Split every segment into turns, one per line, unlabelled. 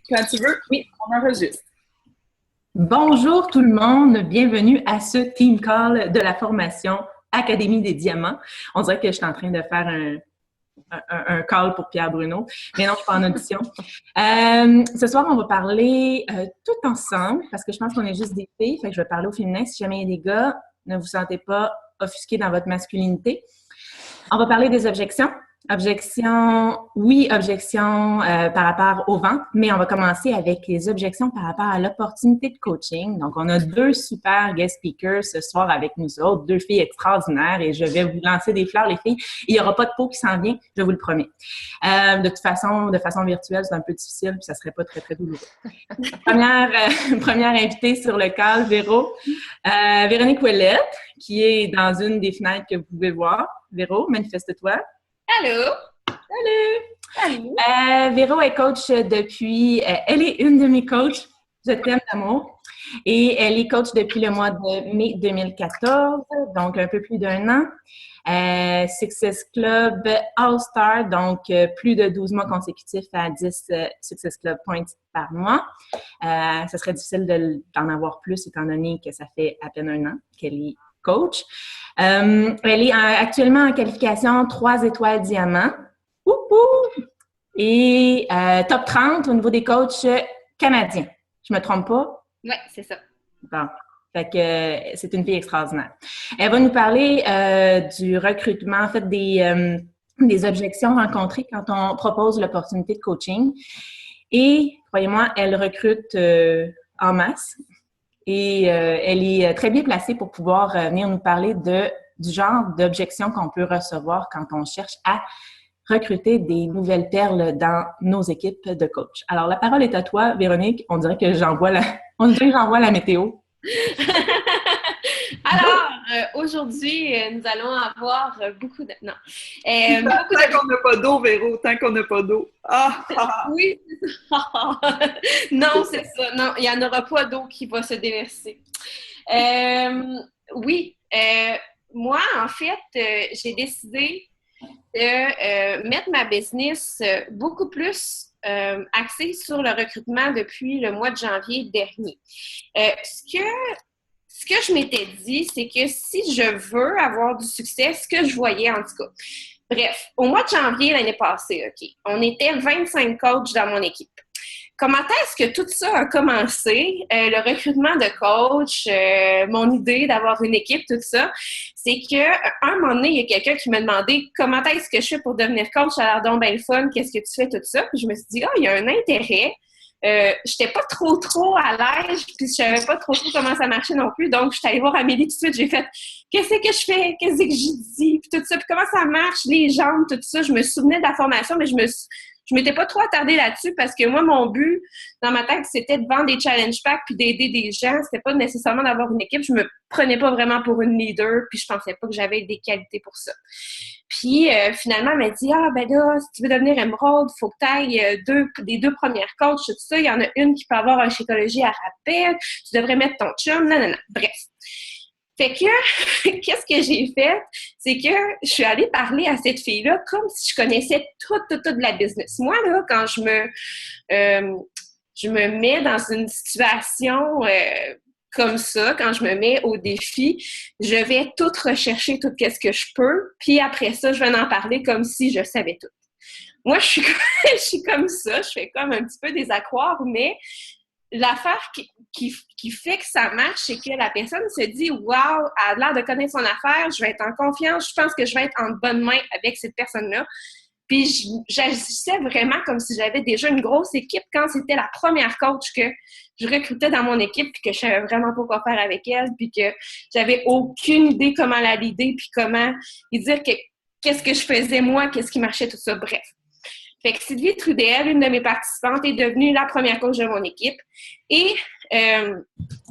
Quand tu veux, oui, on enregistre.
Bonjour tout le monde, bienvenue à ce Team Call de la formation Académie des Diamants. On dirait que je suis en train de faire un call pour Pierre Bruno, mais non, je suis pas en audition. Ce soir, on va parler tout ensemble, parce que je pense qu'on est juste des filles, fait que je vais parler au féminin. Si jamais il y a des gars, ne vous sentez pas offusqués dans votre masculinité. On va parler des objections. Objections par rapport aux ventes, mais on va commencer avec les objections par rapport à l'opportunité de coaching. Donc, on a deux super guest speakers ce soir avec nous autres, deux filles extraordinaires et je vais vous lancer des fleurs, les filles. Il n'y aura pas de pot qui s'en vient, je vous le promets. De toute façon, de façon virtuelle, c'est un peu difficile puis ça serait pas très, très douloureux. Première invitée sur le call, Véronique Ouellette, qui est dans une des fenêtres que vous pouvez voir. Véro, manifeste-toi.
Allô!
Salut! Véro est coach depuis... elle est une de mes coachs. Je t'aime d'amour. Et elle est coach depuis le mois de mai 2014, donc un peu plus d'un an. Success Club All-Star, donc plus de 12 mois consécutifs à 10 Success Club Points par mois. Ça serait difficile d'en avoir plus étant donné que ça fait à peine un an qu'elle est coach. Elle est actuellement en qualification 3 étoiles diamant. Et top 30 au niveau des coachs canadiens. Je me trompe pas?
Oui, c'est ça.
Bon. Fait que c'est une fille extraordinaire. Elle va nous parler du recrutement, en fait, des objections rencontrées quand on propose l'opportunité de coaching. Et, croyez-moi, elle recrute en masse. Et elle est très bien placée pour pouvoir venir nous parler du genre d'objections qu'on peut recevoir quand on cherche à recruter des nouvelles perles dans nos équipes de coach. Alors, la parole est à toi, Véronique. On dirait que j'envoie la météo.
Alors, aujourd'hui, nous allons avoir beaucoup de... Non.
Tant qu'on n'a pas d'eau, Véro, tant qu'on n'a pas d'eau.
Oui, c'est ça. Non, c'est ça. Non, il n'y en aura pas d'eau qui va se déverser. Oui, moi, en fait, j'ai décidé de mettre ma business beaucoup plus axée sur le recrutement depuis le mois de janvier dernier. Ce que je m'étais dit, c'est que si je veux avoir du succès, ce que je voyais en tout cas. Bref, au mois de janvier l'année passée, OK, on était 25 coachs dans mon équipe. Comment est-ce que tout ça a commencé? Le recrutement de coach, mon idée d'avoir une équipe, tout ça, c'est qu'à un moment donné, il y a quelqu'un qui m'a demandé comment est-ce que je fais pour devenir coach à l'air donc bien le fun, qu'est-ce que tu fais, tout ça. Puis je me suis dit, il y a un intérêt. J'étais pas trop à l'aise, puis je savais pas trop comment ça marchait non plus. Donc, je suis allée voir Amélie tout de suite. J'ai fait qu'est-ce que je fais, qu'est-ce que j'ai dit, puis tout ça, puis comment ça marche, les jambes, tout ça. Je me souvenais de la formation, mais je m'étais pas trop attardée là-dessus parce que moi, mon but dans ma tête, c'était de vendre des challenge packs puis d'aider des gens. C'était pas nécessairement d'avoir une équipe. Je me prenais pas vraiment pour une leader, puis je pensais pas que j'avais des qualités pour ça. Puis finalement, elle m'a dit ben là, si tu veux devenir Emerald, il faut que tu ailles des deux premières coachs, tout ça. Il y en a une qui peut avoir un chétologie à rappel. Tu devrais mettre ton chum. Non. Bref. Fait que, qu'est-ce que j'ai fait? C'est que je suis allée parler à cette fille-là comme si je connaissais toute la business. Moi, là, quand je me mets dans une situation comme ça, quand je me mets au défi, je vais tout rechercher, tout ce que je peux, puis après ça, je vais en parler comme si je savais tout. Moi, je suis comme ça, je fais comme un petit peu des accroires, mais l'affaire qui fait que ça marche, c'est que la personne se dit « Wow, elle a l'air de connaître son affaire, je vais être en confiance, je pense que je vais être en bonne main avec cette personne-là. » Puis j'agissais vraiment comme si j'avais déjà une grosse équipe quand c'était la première coach que je recrutais dans mon équipe puis que je savais vraiment pas quoi faire avec elle puis que j'avais aucune idée comment la leader puis comment lui dire qu'est-ce que je faisais moi, qu'est-ce qui marchait, tout ça. Bref. Fait que Sylvie Trudel, une de mes participantes, est devenue la première coach de mon équipe. Et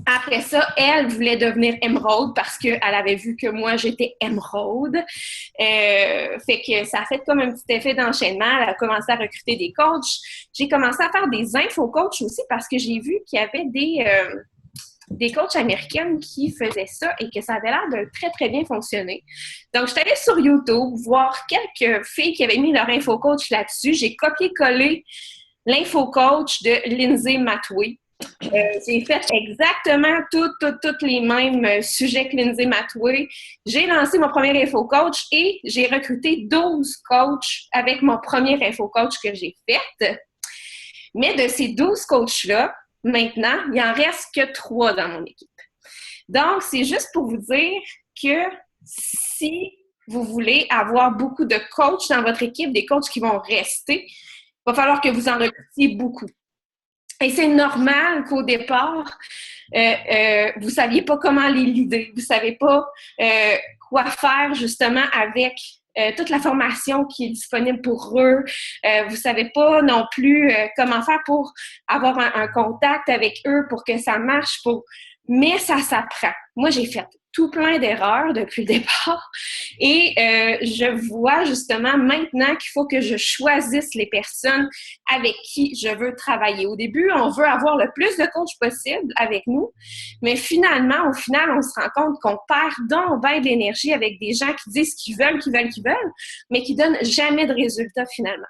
après ça, elle voulait devenir Emerald parce qu'elle avait vu que moi, j'étais Emerald. Fait que ça a fait comme un petit effet d'enchaînement. Elle a commencé à recruter des coachs. J'ai commencé à faire des info-coachs aussi parce que j'ai vu qu'il y avait des coachs américaines qui faisaient ça et que ça avait l'air de très, très bien fonctionner. Donc, je suis allée sur YouTube voir quelques filles qui avaient mis leur info-coach là-dessus. J'ai copié-collé l'info-coach de Lindsay Matoué. J'ai fait exactement tous les mêmes sujets que Lindsay Matoué. J'ai lancé mon premier info-coach et j'ai recruté 12 coachs avec mon premier info-coach que j'ai fait. Mais de ces 12 coachs-là, maintenant, il en reste que 3 dans mon équipe. Donc, c'est juste pour vous dire que si vous voulez avoir beaucoup de coachs dans votre équipe, des coachs qui vont rester, il va falloir que vous en recrutiez beaucoup. Et c'est normal qu'au départ, vous ne saviez pas comment les leader, vous ne savez pas quoi faire justement avec toute la formation qui est disponible pour eux. Vous ne savez pas non plus comment faire pour avoir un contact avec eux pour que ça marche. Mais ça s'apprend. Moi, j'ai fait tout plein d'erreurs depuis le départ et je vois justement maintenant qu'il faut que je choisisse les personnes avec qui je veux travailler. Au début, on veut avoir le plus de coachs possible avec nous, mais finalement, au final, on se rend compte qu'on perd donc bien de l'énergie avec des gens qui disent qu'ils veulent, mais qui donnent jamais de résultats finalement.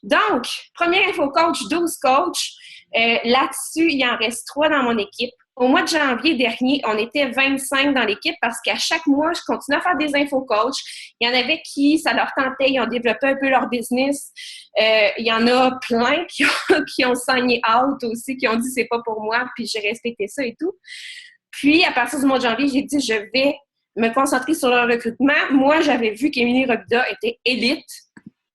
Donc, premier info-coach, 12 coachs. Là-dessus, il en reste 3 dans mon équipe. Au mois de janvier dernier, on était 25 dans l'équipe parce qu'à chaque mois, je continue à faire des info-coachs. Il y en avait qui, ça leur tentait, ils ont développé un peu leur business. Il y en a plein qui ont signé out aussi, qui ont dit « c'est pas pour moi », puis j'ai respecté ça et tout. Puis, à partir du mois de janvier, j'ai dit « je vais me concentrer sur le recrutement ». Moi, j'avais vu qu'Émilie Robida était élite.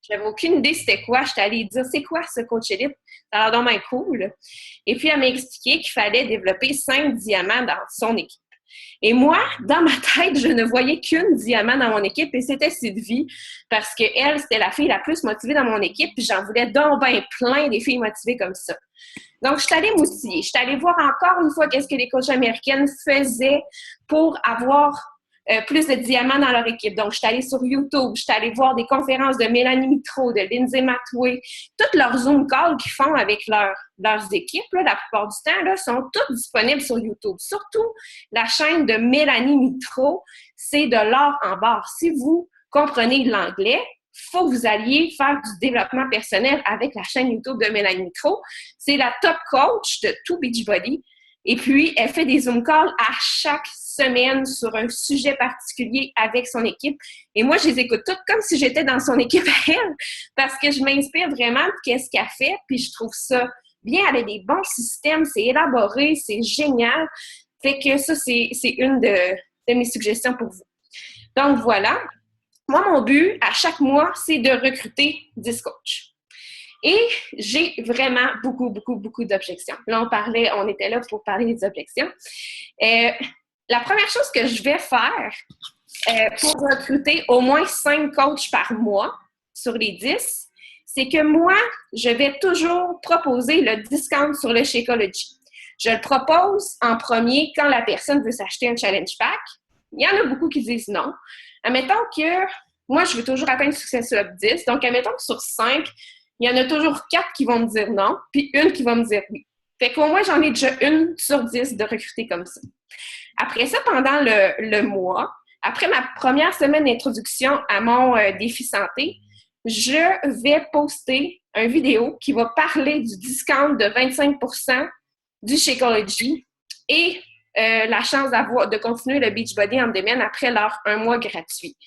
J'avais aucune idée c'était quoi. J'étais allée dire « c'est quoi ce coach élite ?» Ça a l'air donc bien cool. Et puis, elle m'a expliqué qu'il fallait développer 5 diamants dans son équipe. Et moi, dans ma tête, je ne voyais qu'une diamant dans mon équipe et c'était Sylvie parce qu'elle, c'était la fille la plus motivée dans mon équipe puis j'en voulais donc bien plein des filles motivées comme ça. Donc, je suis allée m'outiller. Je suis allée voir encore une fois qu'est-ce que les coachs américaines faisaient pour avoir plus de diamants dans leur équipe. Donc, je suis allée sur YouTube, je suis allée voir des conférences de Mélanie Mitro, de Lindsay Matoué, toutes leurs Zoom calls qu'ils font avec leurs équipes, là, la plupart du temps, là, sont toutes disponibles sur YouTube. Surtout, la chaîne de Mélanie Mitro, c'est de l'or en barre. Si vous comprenez l'anglais, il faut que vous alliez faire du développement personnel avec la chaîne YouTube de Mélanie Mitro. C'est la top coach de tout Beachbody. Et puis, elle fait des Zoom calls à chaque semaine sur un sujet particulier avec son équipe. Et moi, je les écoute toutes comme si j'étais dans son équipe à elle, parce que je m'inspire vraiment de qu'est-ce qu'elle fait, puis je trouve ça bien. Elle a des bons systèmes, c'est élaboré, c'est génial. Fait que ça, c'est une de mes suggestions pour vous. Donc, voilà. Moi, mon but, à chaque mois, c'est de recruter 10 coachs. Et j'ai vraiment beaucoup d'objections. Là, on était là pour parler des objections. La première chose que je vais faire pour recruter au moins 5 coachs par mois sur les 10, c'est que moi, je vais toujours proposer le discount sur le Shakeology. Je le propose en premier quand la personne veut s'acheter un challenge pack. Il y en a beaucoup qui disent non. Admettons que moi, je veux toujours atteindre Success Up 10. Donc, admettons que sur 5, il y en a toujours 4 qui vont me dire non, puis une qui va me dire oui. Fait qu'au moins, j'en ai déjà 1 sur 10 de recruter comme ça. Après ça, pendant le mois, après ma première semaine d'introduction à mon défi santé, je vais poster une vidéo qui va parler du discount de 25% du Shakeology et la chance de continuer le Beachbody on Demand après leur 1 mois gratuit.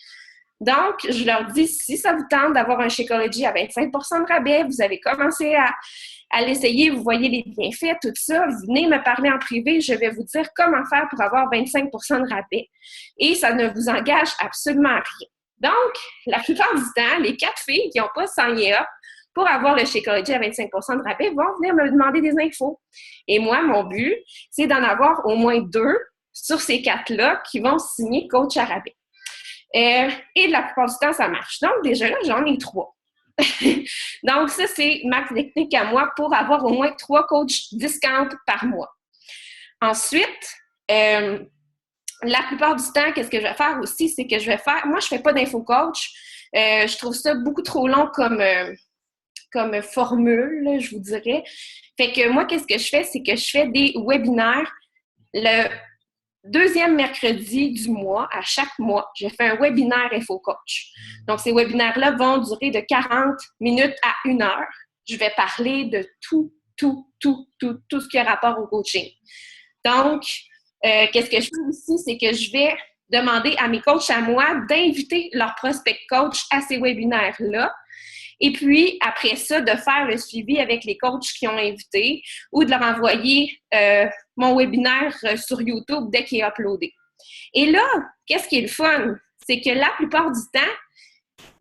Donc, je leur dis, si ça vous tente d'avoir un Shakeology à 25% de rabais, vous avez commencé à l'essayer, vous voyez les bienfaits, tout ça, venez me parler en privé, je vais vous dire comment faire pour avoir 25% de rabais. Et ça ne vous engage absolument à rien. Donc, la plupart du temps, les 4 filles qui n'ont pas signé up pour avoir le Shakeology à 25% de rabais vont venir me demander des infos. Et moi, mon but, c'est d'en avoir au moins 2 sur ces 4-là qui vont signer coach à rabais. Et la plupart du temps, ça marche. Donc, déjà là, j'en ai 3. Donc, ça, c'est ma technique à moi pour avoir au moins 3 coachs discount par mois. Ensuite, la plupart du temps, qu'est-ce que je vais faire aussi, c'est que moi, je ne fais pas d'info-coach. Je trouve ça beaucoup trop long comme formule, là, je vous dirais. Fait que moi, qu'est-ce que je fais? C'est que je fais des webinaires le 2e mercredi du mois, à chaque mois, je fais un webinaire InfoCoach. Donc, ces webinaires-là vont durer de 40 minutes à 1 heure. je vais parler de tout ce qui a rapport au coaching. Donc, qu'est-ce que je fais aussi, c'est que je vais demander à mes coachs à moi d'inviter leurs prospects coachs à ces webinaires-là. Et puis, après ça, de faire le suivi avec les coachs qui ont invité ou de leur envoyer mon webinaire sur YouTube dès qu'il est uploadé. Et là, qu'est-ce qui est le fun? C'est que la plupart du temps,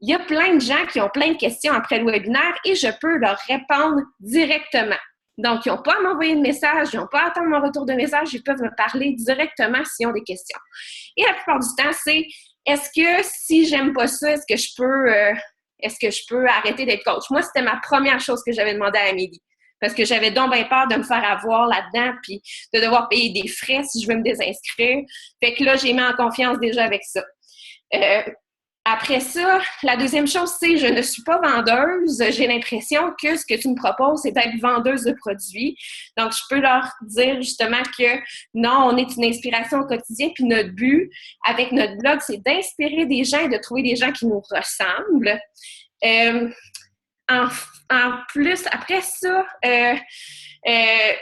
il y a plein de gens qui ont plein de questions après le webinaire et je peux leur répondre directement. Donc, ils n'ont pas à m'envoyer de message, ils n'ont pas à attendre mon retour de message, ils peuvent me parler directement s'ils ont des questions. Et la plupart du temps, c'est est-ce que si j'aime pas ça, est-ce que je peux arrêter d'être coach? Moi, c'était ma première chose que j'avais demandé à Amélie. Parce que j'avais donc bien peur de me faire avoir là-dedans puis de devoir payer des frais si je veux me désinscrire. Fait que là, j'ai mis en confiance déjà avec ça. Après ça, la deuxième chose, c'est je ne suis pas vendeuse. J'ai l'impression que ce que tu me proposes, c'est d'être vendeuse de produits. Donc, je peux leur dire justement que non, on est une inspiration au quotidien. Puis notre but avec notre blog, c'est d'inspirer des gens et de trouver des gens qui nous ressemblent. En plus, après ça,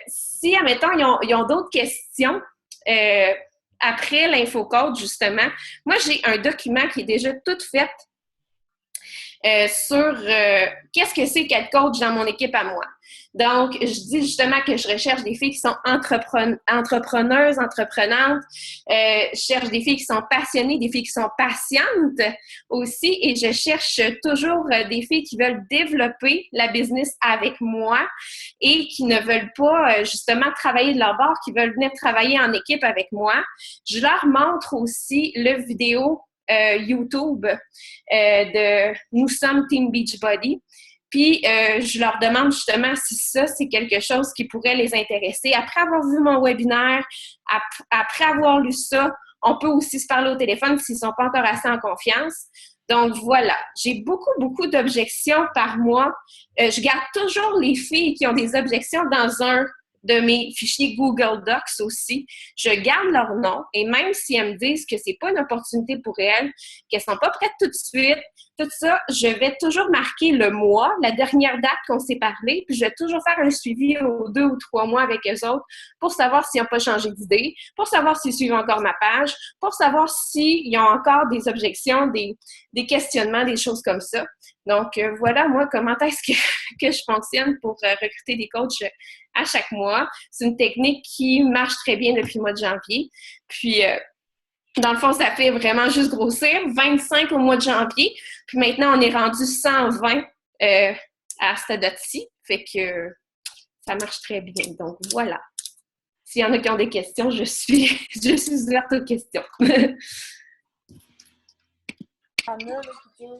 si, admettons, ils ont d'autres questions, après l'infocode, justement, moi, j'ai un document qui est déjà tout fait sur qu'est-ce que c'est qu'être coach dans mon équipe à moi. Donc, je dis justement que je recherche des filles qui sont entrepreneuses, entreprenantes. Je cherche des filles qui sont passionnées, des filles qui sont patientes aussi. Et je cherche toujours des filles qui veulent développer la business avec moi et qui ne veulent pas justement travailler de leur bord, qui veulent venir travailler en équipe avec moi. Je leur montre aussi le vidéo YouTube de Nous sommes Team Beachbody. Puis, je leur demande justement si ça, c'est quelque chose qui pourrait les intéresser. Après avoir vu mon webinaire, après avoir lu ça, on peut aussi se parler au téléphone s'ils ne sont pas encore assez en confiance. Donc, voilà. J'ai beaucoup d'objections par mois. Je garde toujours les filles qui ont des objections dans un de mes fichiers Google Docs aussi. Je garde leur nom et même si elles me disent que c'est pas une opportunité pour elles, qu'elles sont pas prêtes tout de suite, tout ça, je vais toujours marquer le mois, la dernière date qu'on s'est parlé, puis je vais toujours faire un suivi aux 2 ou 3 mois avec eux autres pour savoir s'ils n'ont pas changé d'idée, pour savoir s'ils suivent encore ma page, pour savoir s'ils ont encore des objections, des questionnements, des choses comme ça. Donc, voilà, moi, comment est-ce que je fonctionne pour recruter des coachs à chaque mois. C'est une technique qui marche très bien depuis le mois de janvier. Puis, dans le fond, ça fait vraiment juste grossir. 25 au mois de janvier. Puis maintenant, on est rendu 120 à cette date-ci. Fait que ça marche très bien. Donc, voilà. S'il y en a qui ont des questions, je suis ouverte aux questions.
Anna, qui dure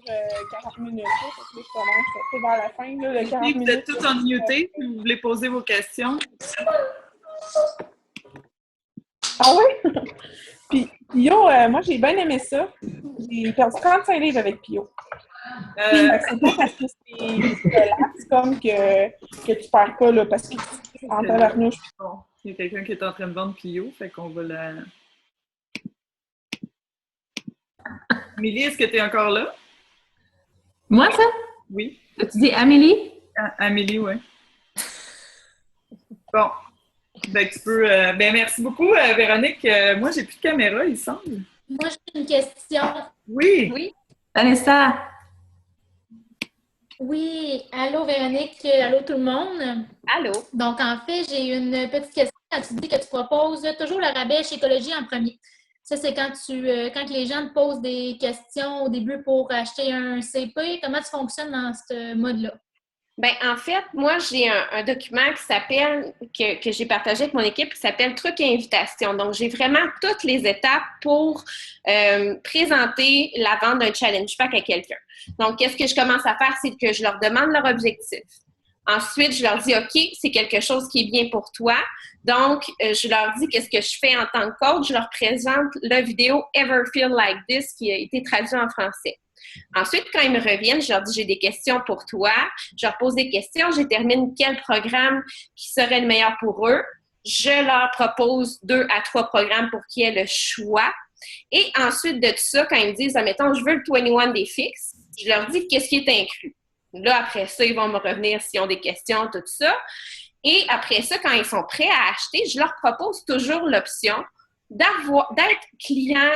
40 minutes. Parce que je commence un peu vers la fin. Là, le 40
Vous
minutes,
êtes tous en muté si vous voulez poser vos questions.
Ah oui? Puis, Pio, moi, j'ai bien aimé ça. J'ai perdu 35 livres avec Pio. C'est pas parce que c'est relax comme que tu perds pas, là, parce que en tabarnouche.
Bon, il y a quelqu'un qui est en train de vendre Pio, fait qu'on va la... Amélie, est-ce que tu es encore là?
Moi, ça?
Oui.
Tu dis Amélie?
Amélie, oui. Bon. Ben, tu peux... ben, merci beaucoup, Véronique. Moi, j'ai plus de caméra, il semble.
Moi, j'ai une question.
Oui.
Oui.
Vanessa?
Oui, allô Véronique, allô tout le monde.
Allô?
Donc, en fait, j'ai une petite question. Quand tu dis que tu proposes toujours le rabais chez Écologie en premier. Ça, c'est quand les gens te posent des questions au début pour acheter un CP. Comment tu fonctionnes dans ce mode-là?
Bien, en fait, moi, j'ai un document qui s'appelle, que j'ai partagé avec mon équipe, qui s'appelle Trucs et invitations. Donc, j'ai vraiment toutes les étapes pour présenter la vente d'un challenge pack à quelqu'un. Donc, qu'est-ce que je commence à faire? C'est que je leur demande leur objectif. Ensuite, je leur dis, OK, c'est quelque chose qui est bien pour toi. Donc, je leur dis qu'est-ce que je fais en tant que coach. Je leur présente la vidéo Ever Feel Like This qui a été traduite en français. Ensuite, quand ils me reviennent, je leur dis, j'ai des questions pour toi. Je leur pose des questions. Je détermine quel programme qui serait le meilleur pour eux. Je leur propose 2 à 3 programmes pour qu'ils aient le choix. Et ensuite de tout ça, quand ils me disent, admettons, je veux le 21 Day Fix, je leur dis qu'est-ce qui est inclus. Là, après ça, ils vont me revenir s'ils ont des questions, tout ça. Et après ça, quand ils sont prêts à acheter, je leur propose toujours l'option d'être client,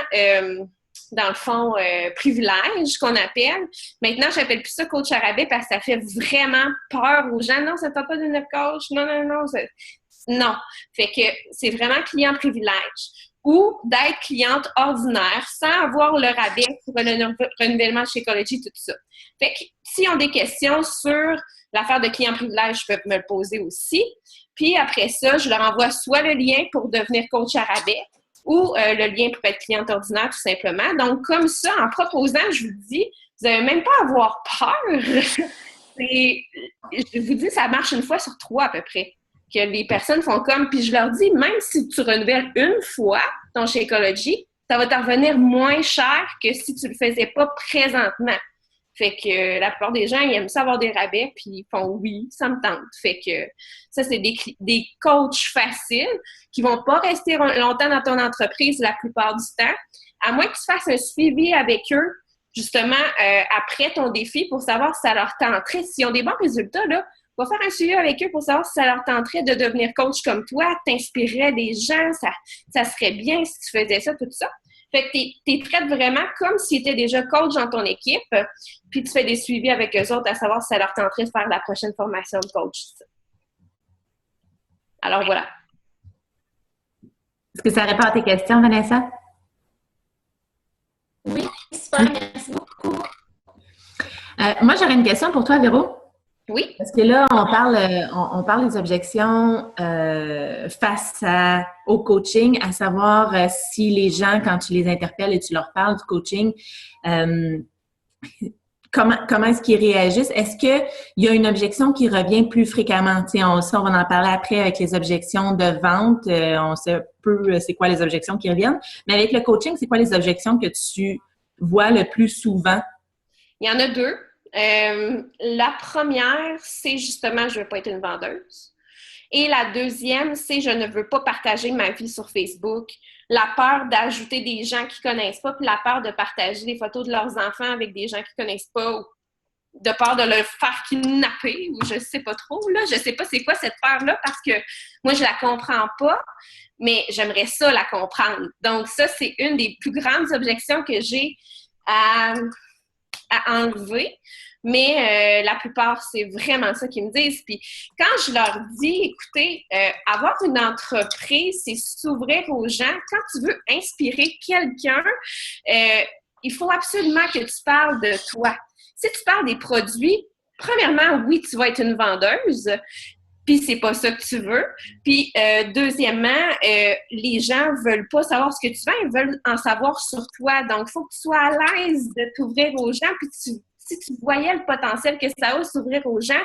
dans le fond, privilège, qu'on appelle. Maintenant, je n'appelle plus ça coach à rabais parce que ça fait vraiment peur aux gens. Non, ça ne tente pas d'une coach. Non. Non. Fait que c'est vraiment client privilège. Ou d'être cliente ordinaire sans avoir le rabais pour le renouvellement de Shakeology, tout ça. Fait que s'ils ont des questions sur l'affaire de client privilège, ils peuvent me le poser aussi. Puis après ça, je leur envoie soit le lien pour devenir coach à rabais ou le lien pour être cliente ordinaire, tout simplement. Donc, comme ça, en proposant, je vous dis, vous n'avez même pas à avoir peur. Je vous dis, ça marche une fois sur 3 à peu près. Que les personnes font comme, puis je leur dis, même si tu renouvelles une fois ton Shakeology, ça va te revenir moins cher que si tu le faisais pas présentement. Fait que la plupart des gens, ils aiment ça avoir des rabais, puis ils font oui, ça me tente. Fait que ça, c'est des coachs faciles qui vont pas rester longtemps dans ton entreprise la plupart du temps, à moins que tu fasses un suivi avec eux, justement, après ton défi pour savoir si ça leur tenterait. S'ils ont des bons résultats, là, va faire un suivi avec eux pour savoir si ça leur tenterait de devenir coach comme toi, t'inspirerais des gens, ça serait bien si tu faisais ça, tout ça. Fait que t'es traite vraiment comme si tu étais déjà coach dans ton équipe, puis tu fais des suivis avec eux autres à savoir si ça leur tenterait de faire la prochaine formation de coach. Alors voilà.
Est-ce que ça répond à tes questions, Vanessa?
Oui, super, merci beaucoup.
Moi, j'aurais une question pour toi, Véro.
Oui.
Parce que là, on parle des objections face au coaching, à savoir si les gens, quand tu les interpelles et tu leur parles du coaching, comment est-ce qu'ils réagissent? Est-ce qu'il y a une objection qui revient plus fréquemment? On va en parler après avec les objections de vente. On sait un peu c'est quoi les objections qui reviennent. Mais avec le coaching, c'est quoi les objections que tu vois le plus souvent?
Il y en a 2. La première, c'est justement, je ne veux pas être une vendeuse. Et la deuxième, c'est je ne veux pas partager ma vie sur Facebook. La peur d'ajouter des gens qui ne connaissent pas, puis la peur de partager des photos de leurs enfants avec des gens qui ne connaissent pas, ou de peur de le faire kidnapper, ou je ne sais pas trop. Là. Je ne sais pas c'est quoi cette peur-là, parce que moi, je ne la comprends pas, mais j'aimerais ça la comprendre. Donc ça, c'est une des plus grandes objections que j'ai à enlever. Mais la plupart, c'est vraiment ça qu'ils me disent. Puis quand je leur dis, écoutez, avoir une entreprise, c'est s'ouvrir aux gens. Quand tu veux inspirer quelqu'un, il faut absolument que tu parles de toi. Si tu parles des produits, premièrement, oui, tu vas être une vendeuse. Puis c'est pas ça que tu veux. Puis deuxièmement, les gens veulent pas savoir ce que tu vends, ils veulent en savoir sur toi. Donc, il faut que tu sois à l'aise de t'ouvrir aux gens. Puis si tu voyais le potentiel que ça a s'ouvrir aux gens,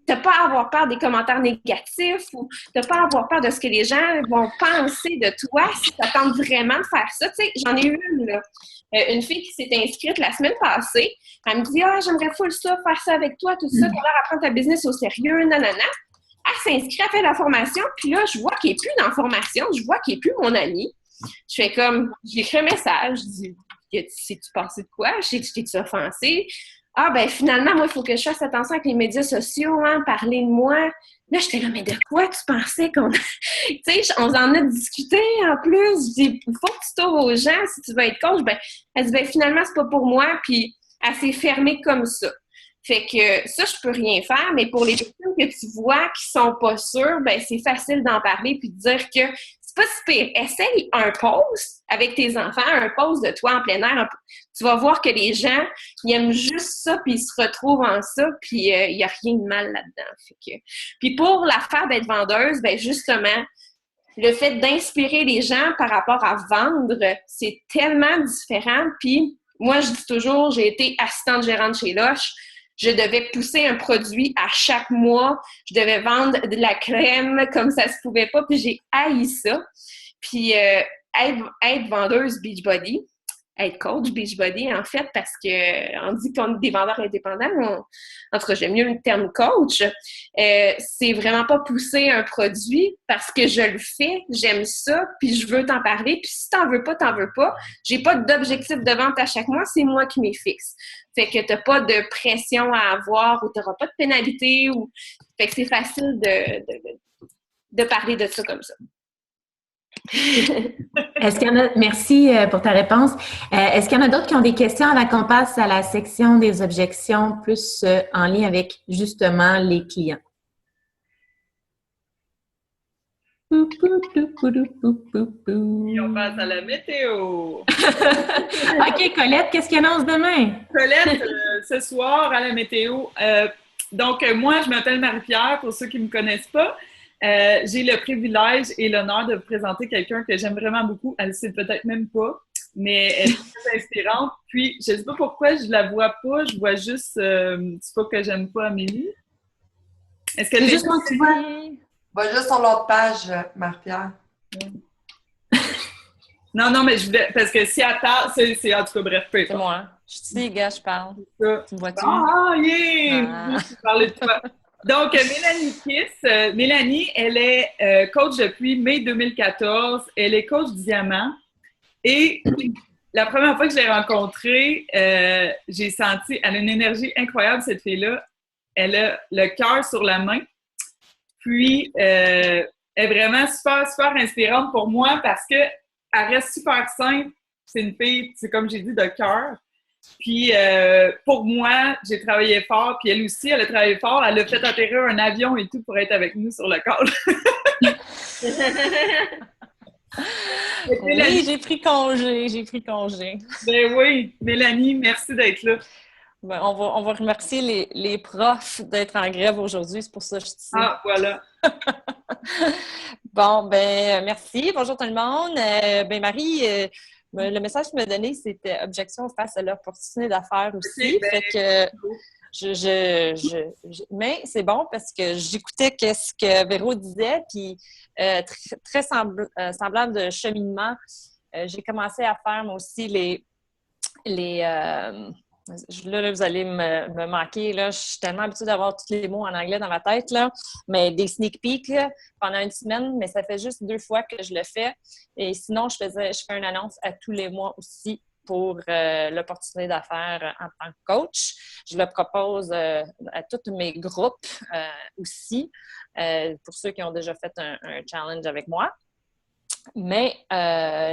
t'as pas à avoir peur des commentaires négatifs ou t'as pas à avoir peur de ce que les gens vont penser de toi si tu tentes vraiment de faire ça. Tu sais, j'en ai eu une, là. Une fille qui s'est inscrite la semaine passée. Elle me dit « Ah, j'aimerais full ça, faire ça avec toi, tout ça, t'as l'air à prendre ta business au sérieux, nanana. » Elle s'inscrit, elle fait la formation, puis là, je vois qu'elle n'est plus dans la formation, je vois qu'elle n'est plus mon amie. Je fais comme, j'écris un message, je dis « Sais-tu passé de quoi? T'es-tu offensée? » Ah, ben finalement, moi, il faut que je fasse attention avec les médias sociaux, hein, parler de moi. Là, j'étais là, mais de quoi tu pensais qu'on... Tu sais, on en a discuté en plus. Je dis, il faut que tu t'ouvres aux gens si tu veux être coach. Ben, elle dit, ben finalement, c'est pas pour moi. Puis, elle s'est fermée comme ça. Fait que ça, je peux rien faire. Mais pour les personnes que tu vois qui sont pas sûres, ben c'est facile d'en parler puis de dire que c'est pas si pire. Essaye un post avec tes enfants, un post de toi en plein air. Tu vas voir que les gens, ils aiment juste ça, puis ils se retrouvent en ça, puis il n'y a rien de mal là-dedans. Fait que... Puis pour l'affaire d'être vendeuse, ben justement, le fait d'inspirer les gens par rapport à vendre, c'est tellement différent. Puis moi, je dis toujours, j'ai été assistante gérante chez Lush. Je devais pousser un produit à chaque mois. Je devais vendre de la crème comme ça se pouvait pas. Puis j'ai haï ça. Puis être vendeuse Beachbody, être coach Beachbody, en fait, parce que on dit qu'on est des vendeurs indépendants. En tout cas, j'aime mieux le terme coach. C'est vraiment pas pousser un produit parce que je le fais, j'aime ça, puis je veux t'en parler. Puis si t'en veux pas, t'en veux pas. J'ai pas d'objectif de vente à chaque mois, c'est moi qui m'y fixe. Fait que t'as pas de pression à avoir ou t'auras pas de pénalité. Fait que c'est facile de parler de ça comme ça.
Est-ce qu'il y en a, merci pour ta réponse. Est-ce qu'il y en a d'autres qui ont des questions avant qu'on passe à la section des objections plus en lien avec justement les clients?
Et on passe à la météo.
OK, Colette, qu'est-ce qu'il annonce demain?
Colette, ce soir à la météo. Donc, moi, je m'appelle Marie-Pierre, pour ceux qui ne me connaissent pas. J'ai le privilège et l'honneur de vous présenter quelqu'un que j'aime vraiment beaucoup. Elle ne sait peut-être même pas, mais elle est très inspirante. Puis, je ne sais pas pourquoi je ne la vois pas. Je vois juste, c'est pas que j'aime pas Amélie. Est-ce que
c'est juste moi que tu vois?
Va juste sur l'autre page, Marie-Pierre.
Non, mais je voulais, parce que si elle parle, c'est en tout cas, bref, peu
C'est moi. Je suis ici, gars, je parle.
importe.
Tu me vois-tu?
Ah, yeah!
Ah.
Je vais parler de toi. Donc, Mélanie Kiss. Mélanie, elle est coach depuis mai 2014. Elle est coach diamant. Et la première fois que je l'ai rencontrée, j'ai senti, elle a une énergie incroyable, cette fille-là. Elle a le cœur sur la main. Puis, elle est vraiment super, super inspirante pour moi parce qu'elle reste super simple. C'est une fille, c'est comme j'ai dit, de cœur. Puis, pour moi, j'ai travaillé fort. Puis, elle aussi, elle a travaillé fort. Elle a fait atterrir un avion et tout pour être avec nous sur le call.
Oui, j'ai pris congé.
Ben oui, Mélanie, merci d'être là.
Ben, on va remercier les profs d'être en grève aujourd'hui, c'est pour ça que je suis ici.
Ah, voilà.
Bon, ben merci. Bonjour tout le monde. Ben Marie, le message que tu m'as donné, c'était objection face à l'opportunité d'affaires aussi.
Okay,
fait que mais c'est bon parce que j'écoutais ce que Véro disait, puis très semblable de cheminement. J'ai commencé à faire moi aussi là, vous allez me manquer. Là. Je suis tellement habituée d'avoir tous les mots en anglais dans ma tête. Là. Mais des sneak peeks là, pendant une semaine, mais ça fait juste 2 fois que je le fais. Et sinon, je fais une annonce à tous les mois aussi pour l'opportunité d'affaires en tant que coach. Je le propose à tous mes groupes aussi, pour ceux qui ont déjà fait un challenge avec moi. Mais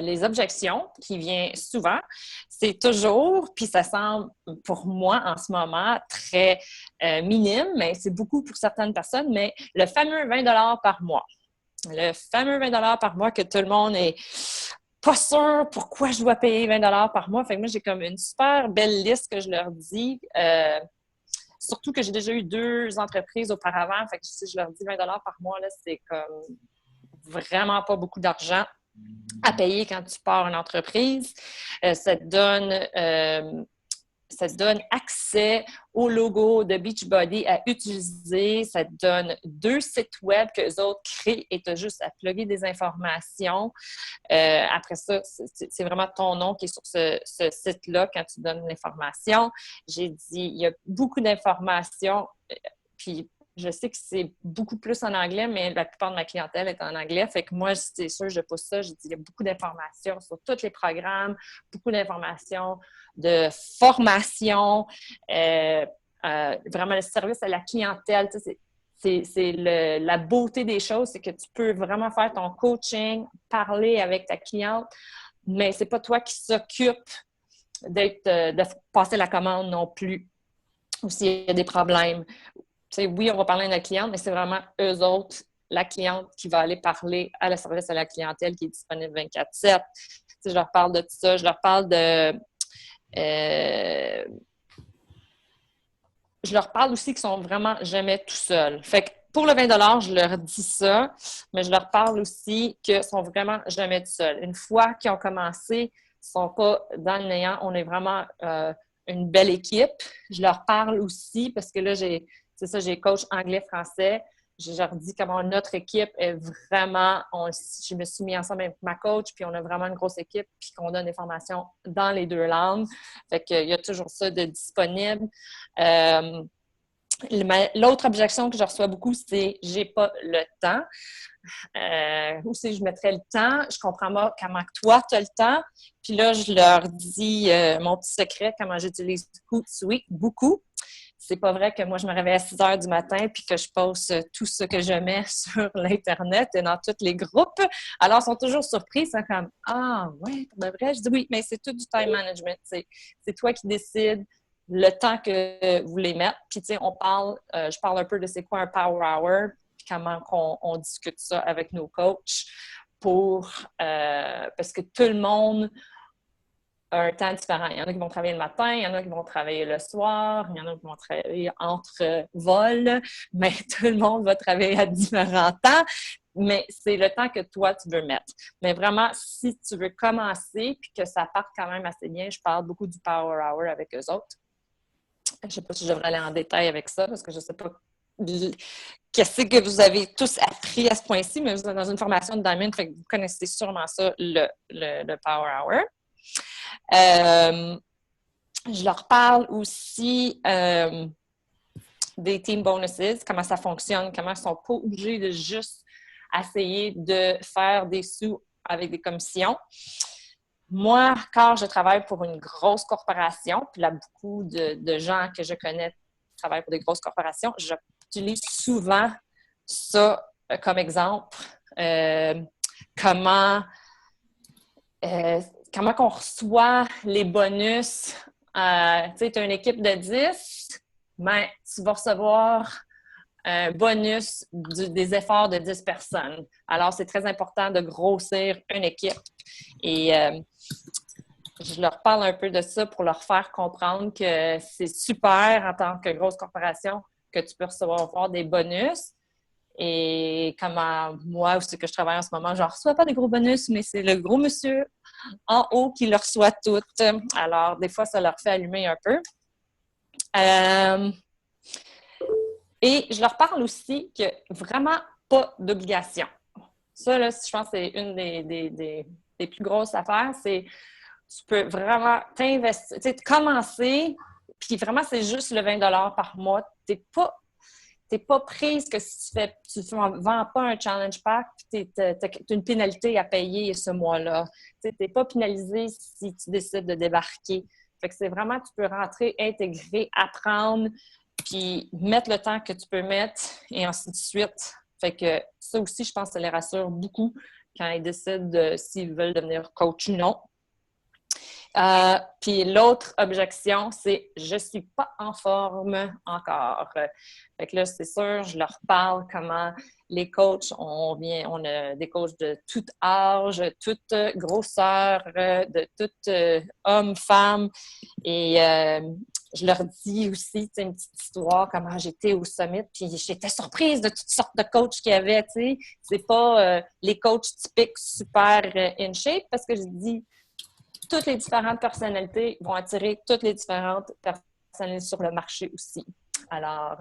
les objections qui viennent souvent, c'est toujours, puis ça semble pour moi en ce moment très minime, mais c'est beaucoup pour certaines personnes, mais le fameux 20 $ par mois. Le fameux 20 $ par mois que tout le monde est pas sûr pourquoi je dois payer 20 $ par mois. Fait que moi, j'ai comme une super belle liste que je leur dis. Surtout que j'ai déjà eu 2 entreprises auparavant. Fait que si je leur dis 20 $ par mois, là, c'est comme vraiment pas beaucoup d'argent à payer quand tu pars une entreprise. Ça te donne accès au logo de Beachbody à utiliser. Ça te donne 2 sites web qu'eux autres créent et tu as juste à plugger des informations. Après ça, c'est vraiment ton nom qui est sur ce site-là quand tu donnes l'information. J'ai dit, il y a beaucoup d'informations, puis je sais que c'est beaucoup plus en anglais, mais la plupart de ma clientèle est en anglais. Fait que moi, c'est sûr, je pousse ça. Je dis, il y a beaucoup d'informations sur tous les programmes, beaucoup d'informations de formation, vraiment le service à la clientèle. Tu sais, c'est la beauté des choses, c'est que tu peux vraiment faire ton coaching, parler avec ta cliente, mais c'est pas toi qui s'occupe de passer la commande non plus. Ou s'il y a des problèmes. T'sais, oui, on va parler à notre cliente, mais c'est vraiment eux autres, la cliente, qui va aller parler à la service à la clientèle qui est disponible 24/7. Je leur parle de tout ça. Je leur parle de... je leur parle aussi qu'ils sont vraiment jamais tout seuls. Fait que pour le 20 $, je leur dis ça, mais je leur parle aussi qu'ils sont vraiment jamais tout seuls. Une fois qu'ils ont commencé, ils ne sont pas dans le néant. On est vraiment une belle équipe. Je leur parle aussi parce que là, j'ai coach anglais-français. je leur dis comment notre équipe est vraiment... je me suis mis ensemble avec ma coach, puis on a vraiment une grosse équipe, puis qu'on donne des formations dans les 2 langues. Fait qu'il y a toujours ça de disponible. L'autre objection que je reçois beaucoup, c'est « j'ai pas le temps ». Où c'est que je mettrais le temps? Je comprends pas comment toi, tu as le temps. Puis là, je leur dis mon petit secret, comment j'utilise Hootsuite, beaucoup. C'est pas vrai que moi, je me réveille à 6 heures du matin puis que je poste tout ce que je mets sur l'Internet et dans tous les groupes. Alors, ils sont toujours surpris. Ils sont comme « Ah, ouais, pour de vrai? » Je dis « Oui, mais c'est tout du time management. C'est toi qui décides le temps que vous voulez mettre. » Puis, tu sais, je parle un peu de c'est quoi un Power Hour, comment on discute ça avec nos coachs parce que tout le monde a un temps différent. Il y en a qui vont travailler le matin, il y en a qui vont travailler le soir, il y en a qui vont travailler entre vols, mais tout le monde va travailler à différents temps. Mais c'est le temps que toi, tu veux mettre. Mais vraiment, si tu veux commencer puis que ça parte quand même assez bien, je parle beaucoup du Power Hour avec eux autres. Je ne sais pas si je devrais aller en détail avec ça parce que je ne sais pas qu'est-ce que vous avez tous appris à ce point-ci, mais vous êtes dans une formation de Diamond, fait que vous connaissez sûrement ça, le Power Hour. Je leur parle aussi des team bonuses, comment ça fonctionne, comment ils ne sont pas obligés de juste essayer de faire des sous avec des commissions. Moi, quand je travaille pour une grosse corporation, puis là, beaucoup de gens que je connais travaillent pour des grosses corporations, j'utilise souvent ça comme exemple. Comment qu'on reçoit les bonus. Tu sais, tu as une équipe de 10, ben, tu vas recevoir un bonus des efforts de 10 personnes. Alors, c'est très important de grossir une équipe. Et je leur parle un peu de ça pour leur faire comprendre que c'est super en tant que grosse corporation que tu peux recevoir des bonus. Et comment moi, où c'est que je travaille en ce moment, je ne reçois pas des gros bonus, mais c'est le gros monsieur en haut qui le reçoit tout. Alors, des fois, ça leur fait allumer un peu. Et je leur parle aussi que vraiment pas d'obligation. Ça, là, je pense que c'est une des plus grosses affaires, c'est tu peux vraiment t'investir, tu sais, commencer, puis vraiment, c'est juste le 20 $ par mois. T'es pas prise que si tu ne vends pas un challenge pack, puis tu as une pénalité à payer ce mois-là. Tu n'es pas pénalisé si tu décides de débarquer. Fait que c'est vraiment, tu peux rentrer, intégrer, apprendre, puis mettre le temps que tu peux mettre et ainsi de suite. Fait que ça aussi, je pense que ça les rassure beaucoup quand ils décident s'ils veulent devenir coach ou non. Puis l'autre objection, c'est « je suis pas en forme encore ». Fait que là, c'est sûr, je leur parle comment les coachs, on a des coachs de tout âge, toute grosseur, de tout homme, femme. Et je leur dis aussi une petite histoire, comment j'étais au summit, puis j'étais surprise de toutes sortes de coachs qu'il y avait, tu sais. C'est pas les coachs typiques super in shape, parce que je dis toutes les différentes personnalités vont attirer toutes les différentes personnalités sur le marché aussi. Alors,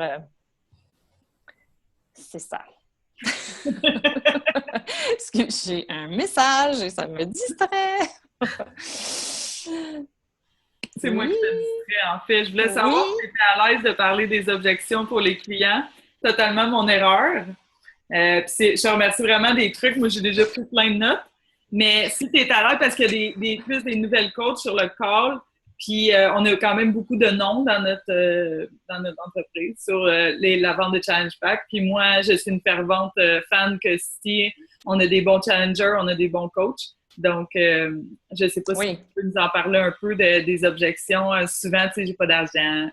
c'est ça. Est-ce que j'ai un message et ça me distrait?
C'est moi qui te distrais, en fait. Je voulais savoir si tu étais à l'aise de parler des objections pour les clients. Totalement mon erreur. Je te remercie vraiment des trucs. Moi, j'ai déjà pris plein de notes. Mais si tu es à l'aise, parce qu'il y a plus des nouvelles coachs sur le call, puis on a quand même beaucoup de noms dans notre entreprise sur la vente de Challenge Pack. Puis moi, je suis une fervente fan que si on a des bons challengers, on a des bons coachs. Donc, je ne sais pas si tu peux nous en parler un peu des objections. Souvent, tu sais, j'ai pas d'argent.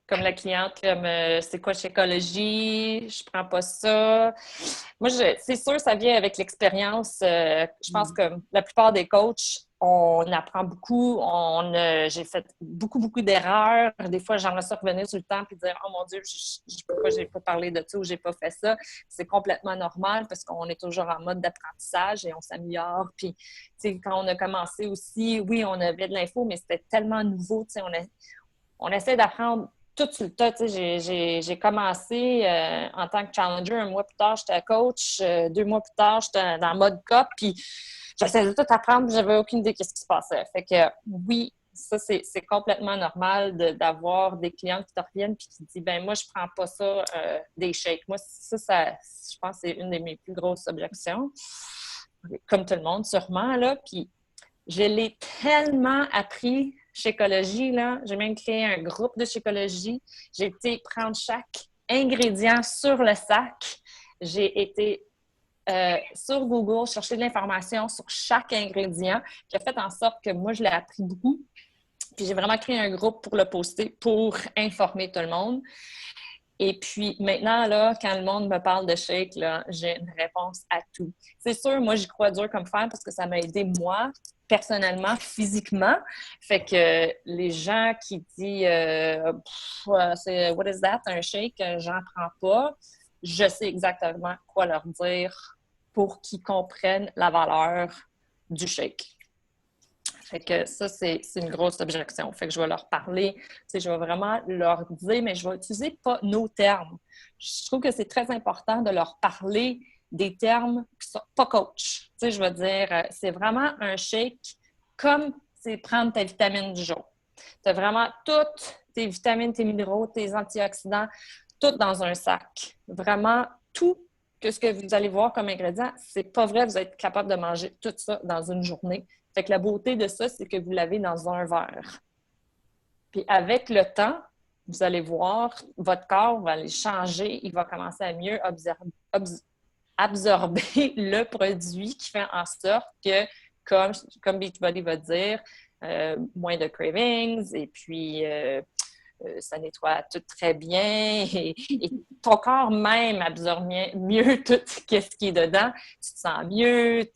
Comme la cliente, comme c'est quoi Shakeology, je prends pas ça. Moi, c'est sûr, ça vient avec l'expérience. Je pense que la plupart des coachs, on apprend beaucoup. J'ai fait beaucoup d'erreurs. Des fois, j'aimerais ça revenir sur le temps et dire « Oh mon Dieu, pourquoi j'ai pas parlé de ça ou j'ai pas fait ça? » C'est complètement normal parce qu'on est toujours en mode d'apprentissage et on s'améliore. Puis, tu sais, quand on a commencé aussi, oui, on avait de l'info, mais c'était tellement nouveau. Tu sais, on essaie d'apprendre tout sur le tas. Tu sais, j'ai commencé en tant que challenger. 1 mois plus tard, j'étais coach. 2 mois plus tard, j'étais dans le mode cop. Puis j'essayais de tout apprendre. J'avais aucune idée de ce qui se passait. Fait que oui, ça, c'est complètement normal d'avoir des clients qui te reviennent puis qui disent « ben moi, je prends pas ça des shakes ». Moi, ça, je pense que c'est une de mes plus grosses objections. Comme tout le monde, sûrement, là. Puis je l'ai tellement appris Shakeology, là. J'ai même créé un groupe de Shakeology. J'ai été prendre chaque ingrédient sur le sac. J'ai été sur Google chercher de l'information sur chaque ingrédient, qui a fait en sorte que moi, je l'ai appris beaucoup. Puis j'ai vraiment créé un groupe pour le poster, pour informer tout le monde. Et puis maintenant, là, quand le monde me parle de shake, là, j'ai une réponse à tout. C'est sûr, moi, j'y crois dur comme fer parce que ça m'a aidé, moi, personnellement, physiquement. Fait que les gens qui disent c'est what is that, un shake, j'en prends pas, je sais exactement quoi leur dire pour qu'ils comprennent la valeur du shake. Fait que ça, c'est une grosse objection. Fait que je vais leur parler, tu sais, je vais vraiment leur dire, mais je vais utiliser pas nos termes. Je trouve que c'est très important de leur parler des termes qui sont pas coach. Tu sais, je veux dire, c'est vraiment un shake comme c'est prendre ta vitamine du jour. Tu as vraiment toutes tes vitamines, tes minéraux, tes antioxydants, tout dans un sac. Vraiment tout ce que vous allez voir comme ingrédient, c'est pas vrai, vous êtes capable de manger tout ça dans une journée. Fait que la beauté de ça, c'est que vous l'avez dans un verre. Puis avec le temps, vous allez voir, votre corps va aller changer, il va commencer à mieux absorber le produit qui fait en sorte que, comme Beachbody va dire, moins de cravings et puis ça nettoie tout très bien et ton corps même absorbe mieux tout ce qui est dedans. Tu te sens mieux.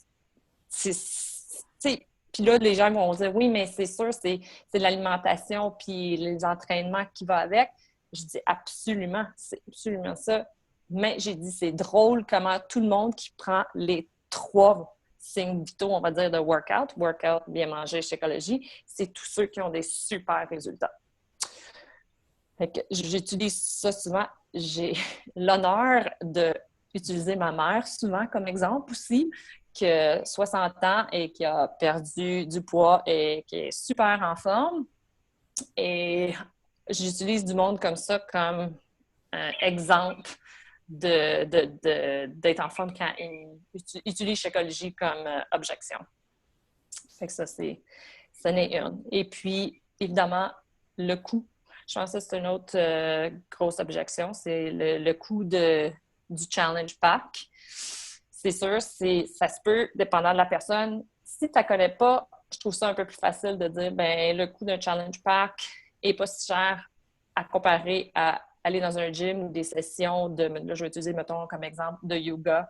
Puis là, les gens vont dire « Oui, mais c'est sûr, c'est l'alimentation puis les entraînements qui vont avec. » Je dis « Absolument, c'est absolument ça. » Mais j'ai dit « C'est drôle comment tout le monde qui prend les 3 signes vitaux, on va dire, de workout, bien manger, Shakeology, c'est tous ceux qui ont des super résultats. » Fait que j'utilise ça souvent. J'ai l'honneur d'utiliser ma mère souvent comme exemple aussi, qui a 60 ans et qui a perdu du poids et qui est super en forme. Et j'utilise du monde comme ça comme un exemple d'être en forme quand ils utilisent Shakeology comme objection. Fait que ça, c'en est une. Et puis, évidemment, le coût. Je pense que c'est une autre grosse objection. C'est le coût du Challenge Pack. C'est sûr, ça se peut, dépendant de la personne. Si tu ne la connais pas, je trouve ça un peu plus facile de dire, ben le coût d'un Challenge Pack n'est pas si cher à comparer à aller dans un gym ou des sessions là, je vais utiliser, mettons, comme exemple, de yoga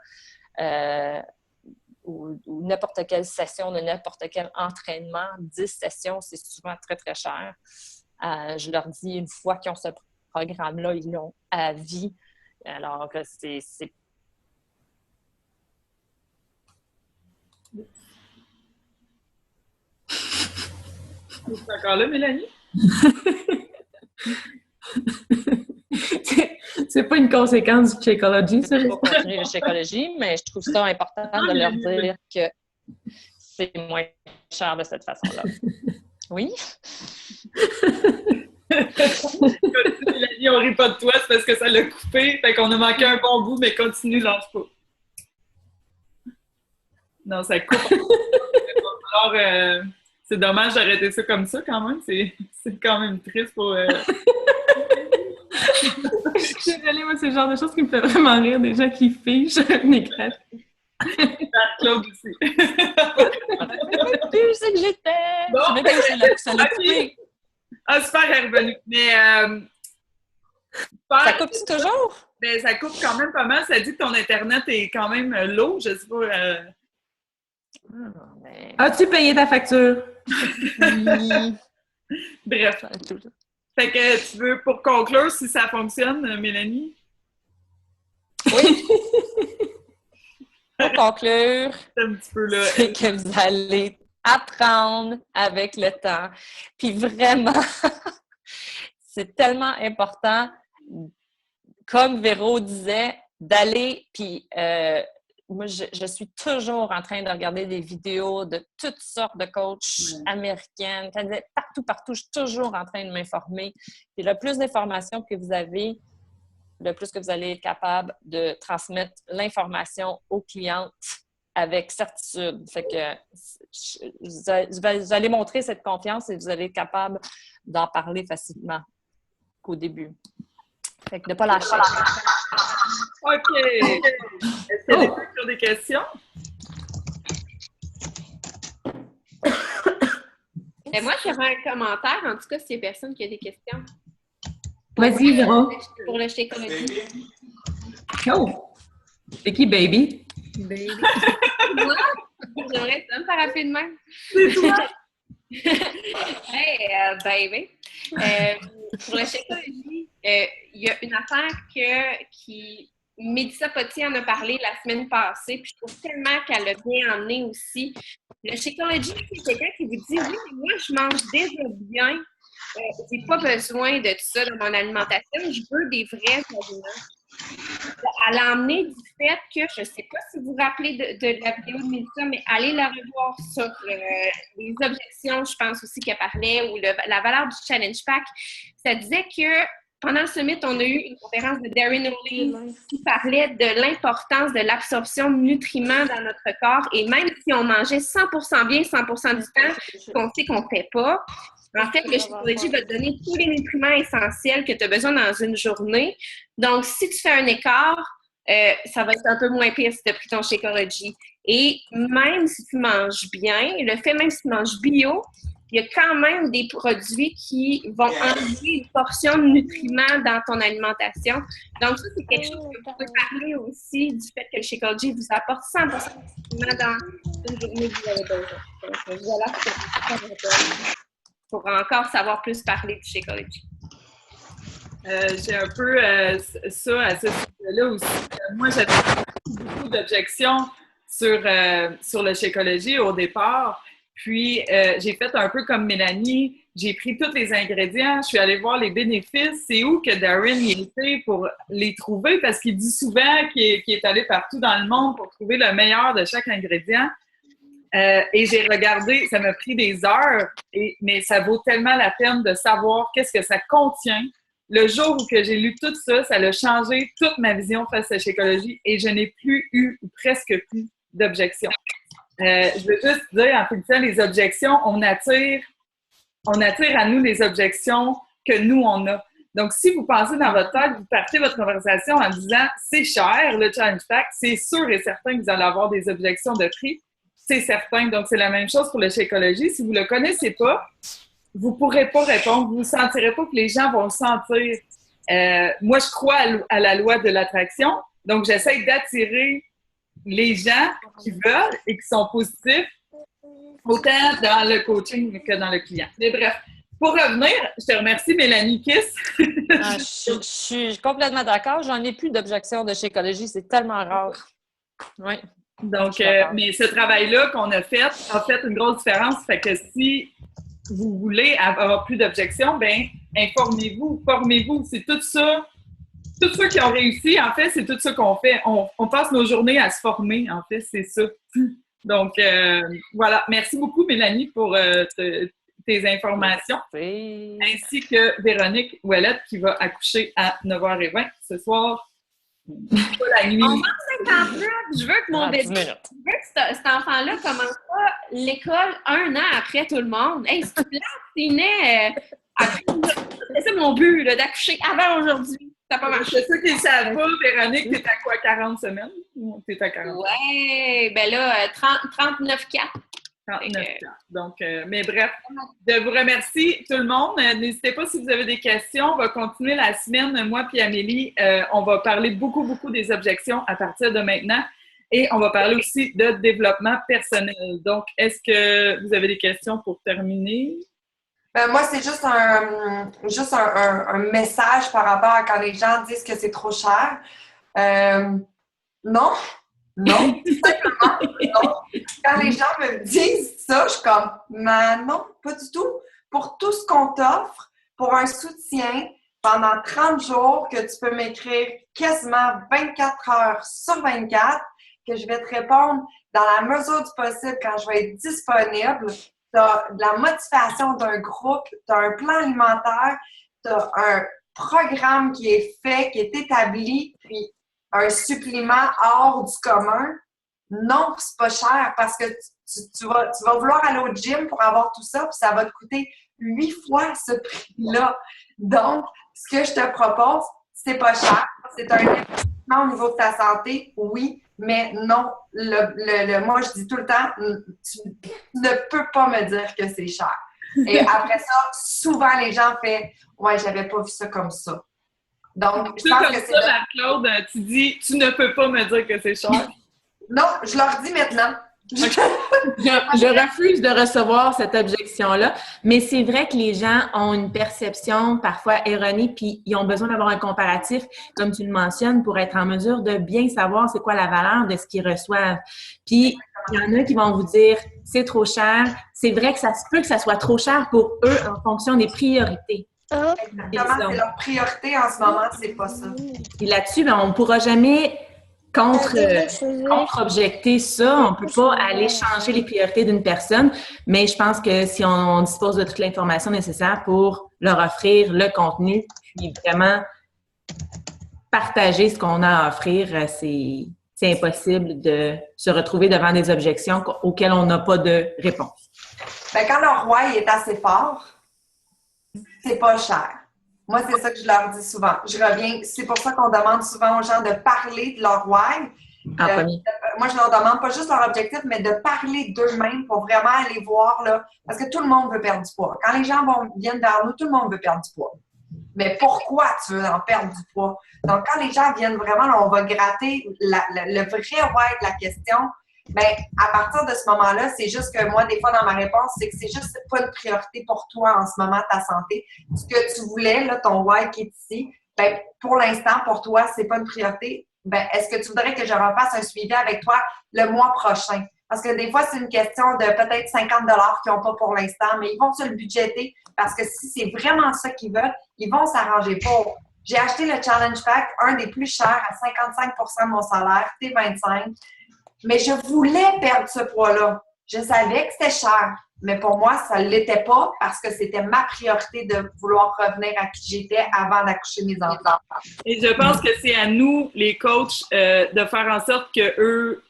ou n'importe quelle session de n'importe quel entraînement. 10 sessions, c'est souvent très, très cher. Je leur dis, une fois qu'ils ont ce programme-là, ils l'ont à vie. Alors, c'est
C'est encore là, Mélanie?
C'est pas une conséquence du Shakeology, ça.
Je ne vais pas continuer le Shakeology, mais je trouve ça important de leur dire que c'est moins cher de cette façon-là. Oui?
Mélanie, on rit pas de toi, c'est parce que ça l'a coupé. Fait qu'on a manqué un bon bout, mais continue, lâche pas. Non, ça coupe. Alors, c'est dommage d'arrêter ça comme ça, quand même. C'est quand même triste pour...
Je suis désolée, moi, c'est le genre de choses qui me fait vraiment rire. Des gens qui figent un écran.
Claude aussi.
Plus c'est que j'étais!
Bon,
ça l'a coupé.
Ah, super, elle est revenue. Mais...
ça coupe-tu toujours?
Ben, ça coupe quand même pas mal. Ça dit que ton Internet est quand même low. Je sais pas...
As-tu payé ta facture?
Oui.
Bref. Fait que tu veux, pour conclure, si ça fonctionne, Mélanie?
Oui. Pour conclure,
Un petit peu là.
c'est que vous allez apprendre avec le temps. Puis vraiment, c'est tellement important, comme Véro disait, d'aller, puis moi, je suis toujours en train de regarder des vidéos de toutes sortes de coachs américaines, canadiennes, partout. Je suis toujours en train de m'informer. Et le plus d'informations que vous avez, le plus que vous allez être capable de transmettre l'information aux clientes avec certitude. Fait que vous allez montrer cette confiance et vous allez être capable d'en parler facilement qu'au début. Fait que de ne pas lâcher.
OK. Est-ce qu'il y a des questions?
Moi, je ferai un commentaire, en tout cas, s'il y a personne qui a des questions.
Vas-y, Véro.
Pour le Shakeology.
Oh! C'est qui, baby?
Baby. Moi? J'aimerais ça me faire de même.
C'est toi?
Hey, baby. Pour le Shakeology, il y a une affaire qui Mélissa Potier en a parlé la semaine passée, puis je trouve tellement qu'elle l'a bien emmené aussi. Le Shakeology, c'est quelqu'un qui vous dit « Oui, mais moi, je mange déjà bien. J'ai pas besoin de tout ça dans mon alimentation. Je veux des vrais aliments. » Elle a emmené du fait que, je ne sais pas si vous vous rappelez de la vidéo de Mélissa, mais allez la revoir sur les objections, je pense aussi qu'elle parlait, ou la valeur du Challenge Pack. Ça disait que pendant le summit, on a eu une conférence de Darren O'Leary qui parlait de l'importance de l'absorption de nutriments dans notre corps. Et même si on mangeait 100% bien 100% du temps, qu'on sait qu'on ne fait pas, en fait, le Shakeology va te donner tous les nutriments essentiels que tu as besoin dans une journée. Donc, si tu fais un écart, ça va être un peu moins pire si tu as pris ton Shakeology. Et même si tu manges bien, le fait même si tu manges bio, il y a quand même des produits qui vont enlever une portion de nutriments dans ton alimentation. Donc, ça, c'est quelque chose que vous pouvez parler aussi du fait que le Shakeology vous apporte 100% de nutriments dans une journée que vous avez besoin. Donc, voilà, pour encore savoir plus parler du Shakeology.
J'ai un peu ça à ce sujet-là aussi. Moi, j'avais beaucoup d'objections sur le Shakeology au départ. Puis, j'ai fait un peu comme Mélanie. J'ai pris tous les ingrédients. Je suis allée voir les bénéfices. C'est où que Darren y était pour les trouver? Parce qu'il dit souvent qu'il est allé partout dans le monde pour trouver le meilleur de chaque ingrédient. Et j'ai regardé, ça m'a pris des heures, mais ça vaut tellement la peine de savoir qu'est-ce que ça contient. Le jour où que j'ai lu tout ça, ça a changé toute ma vision face à Shakeology et je n'ai plus eu, ou presque plus, d'objections. Je veux juste dire, en finissant, les objections, on attire à nous les objections que nous, on a. Donc, si vous pensez dans votre tête, vous partez votre conversation en disant « c'est cher, le Challenge Pack », c'est sûr et certain que vous allez avoir des objections de prix. C'est certain. Donc, c'est la même chose pour le Shakeology. Si vous ne le connaissez pas, vous ne pourrez pas répondre. Vous ne sentirez pas que les gens vont le sentir. Moi, je crois à la loi de l'attraction. Donc, j'essaie d'attirer les gens qui veulent et qui sont positifs, autant dans le coaching que dans le client. Mais bref, pour revenir, je te remercie, Mélanie Kiss.
Je suis complètement d'accord. J'en ai plus d'objections de Shakeology. C'est tellement rare. Oui.
Donc, mais ce travail-là qu'on a fait une grosse différence. Fait que si vous voulez avoir plus d'objections, bien, informez-vous, formez-vous. C'est tout ça. Tous ceux qui ont réussi, en fait, c'est tout ça qu'on fait. On passe nos journées à se former, en fait, c'est ça. Donc, voilà. Merci beaucoup, Mélanie, pour tes informations.
Merci.
Ainsi que Véronique Ouellette, qui va accoucher à 9h20 ce soir. Pas la nuit.
On manque 59. Je veux que mon bébé, je veux que cet enfant-là commence pas l'école 1 an après tout le monde. Hey, c'est plate, c'est né. C'est mon but, là, d'accoucher avant aujourd'hui. Ça n'a pas marché.
C'est ceux qui ne savent pas, Véronique, t'es à quoi, 40 semaines? Ou t'es à 40?
Ouais, ben là, 39,4.
39,4. Donc, mais bref, je vous remercie tout le monde. N'hésitez pas si vous avez des questions. On va continuer la semaine. Moi et Amélie, on va parler beaucoup des objections à partir de maintenant. Et on va parler aussi de développement personnel. Donc, est-ce que vous avez des questions pour terminer?
Moi, c'est juste un message par rapport à quand les gens disent que c'est trop cher. Non, simplement non. Quand les gens me disent ça, je suis comme, non, pas du tout. Pour tout ce qu'on t'offre, pour un soutien pendant 30 jours que tu peux m'écrire quasiment 24 heures sur 24, que je vais te répondre dans la mesure du possible quand je vais être disponible. Tu as de la motivation d'un groupe, tu as un plan alimentaire, tu as un programme qui est fait, qui est établi, puis un supplément hors du commun. Non, c'est pas cher parce que tu vas vouloir aller au gym pour avoir tout ça, puis ça va te coûter 8 fois ce prix-là. Donc, ce que je te propose, c'est pas cher. C'est un investissement au niveau de ta santé, oui, mais non. Moi, je dis tout le temps, tu ne peux pas me dire que c'est cher. Et après ça, souvent, les gens font « Ouais, j'avais pas vu ça comme ça. » Donc, je pense que c'est...
Claude, tu dis « Tu ne peux pas me dire que c'est cher. »
Non, je leur dis maintenant.
Je refuse de recevoir cette objection-là, mais c'est vrai que les gens ont une perception parfois erronée, puis ils ont besoin d'avoir un comparatif, comme tu le mentionnes, pour être en mesure de bien savoir c'est quoi la valeur de ce qu'ils reçoivent. Puis, il y en a qui vont vous dire « c'est trop cher ». C'est vrai que ça se peut que ça soit trop cher pour eux en fonction des priorités.
Exactement, c'est leur priorité en ce moment, c'est pas ça.
Et là-dessus, ben, on ne pourra jamais contre-objecter ça. On ne peut pas aller changer les priorités d'une personne, mais je pense que si on dispose de toute l'information nécessaire pour leur offrir le contenu, puis vraiment partager ce qu'on a à offrir, c'est impossible de se retrouver devant des objections auxquelles on n'a pas de réponse.
Ben, quand leur why est assez fort, c'est pas cher. Moi, c'est ça que je leur dis souvent. Je reviens, c'est pour ça qu'on demande souvent aux gens de parler de leur why. Moi, je leur demande pas juste leur objectif, mais de parler d'eux-mêmes pour vraiment aller voir, là, parce que tout le monde veut perdre du poids. Quand les gens viennent vers nous, tout le monde veut perdre du poids. Mais pourquoi tu veux en perdre du poids? Donc, quand les gens viennent vraiment, là, on va gratter le vrai why de la question. Bien, à partir de ce moment-là, c'est juste que moi, des fois, dans ma réponse, c'est que c'est juste pas une priorité pour toi en ce moment, ta santé. Ce que tu voulais, là, ton why qui est ici, bien, pour l'instant, pour toi, c'est pas une priorité. Bien, est-ce que tu voudrais que je refasse un suivi avec toi le mois prochain? Parce que des fois, c'est une question de peut-être 50 $ qu'ils n'ont pas pour l'instant, mais ils vont se le budgéter parce que si c'est vraiment ça qu'ils veulent, ils vont s'arranger pour. J'ai acheté le Challenge Pack, un des plus chers, à 55 % de mon salaire, T25. Mais je voulais perdre ce poids-là. Je savais que c'était cher, mais pour moi, ça ne l'était pas parce que c'était ma priorité de vouloir revenir à qui j'étais avant d'accoucher mes enfants.
Et je pense que c'est à nous, les coachs, de faire en sorte qu'eux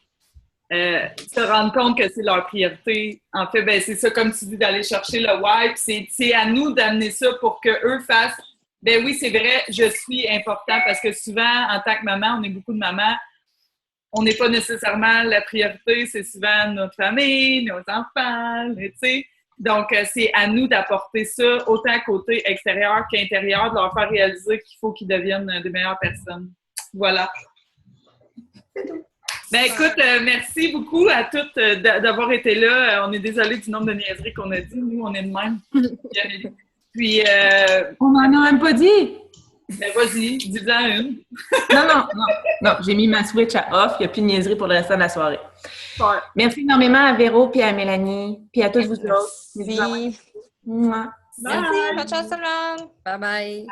se rendent compte que c'est leur priorité. En fait, ben, c'est ça, comme tu dis, d'aller chercher le why. C'est à nous d'amener ça pour qu'eux fassent « Ben oui, c'est vrai, je suis important. » Parce que souvent, en tant que maman, on est beaucoup de mamans, on n'est pas nécessairement la priorité, c'est souvent notre famille, nos enfants, tu sais. Donc, c'est à nous d'apporter ça autant côté extérieur qu'intérieur, de leur faire réaliser qu'il faut qu'ils deviennent des meilleures personnes. Voilà. Ben écoute, merci beaucoup à toutes d'avoir été là. On est désolé du nombre de niaiseries qu'on a dit. Nous, on est de même. Puis...
on n'en a même pas dit!
Ben vas-y, dis-en une.
Non, j'ai mis ma switch à off. Il n'y a plus de niaiserie pour le restant de la soirée.
Ouais.
Merci énormément à Véro, puis à Mélanie, puis à tous vous autres.
Merci.
Merci.
Merci. Bonne chance tout le monde. Bye bye.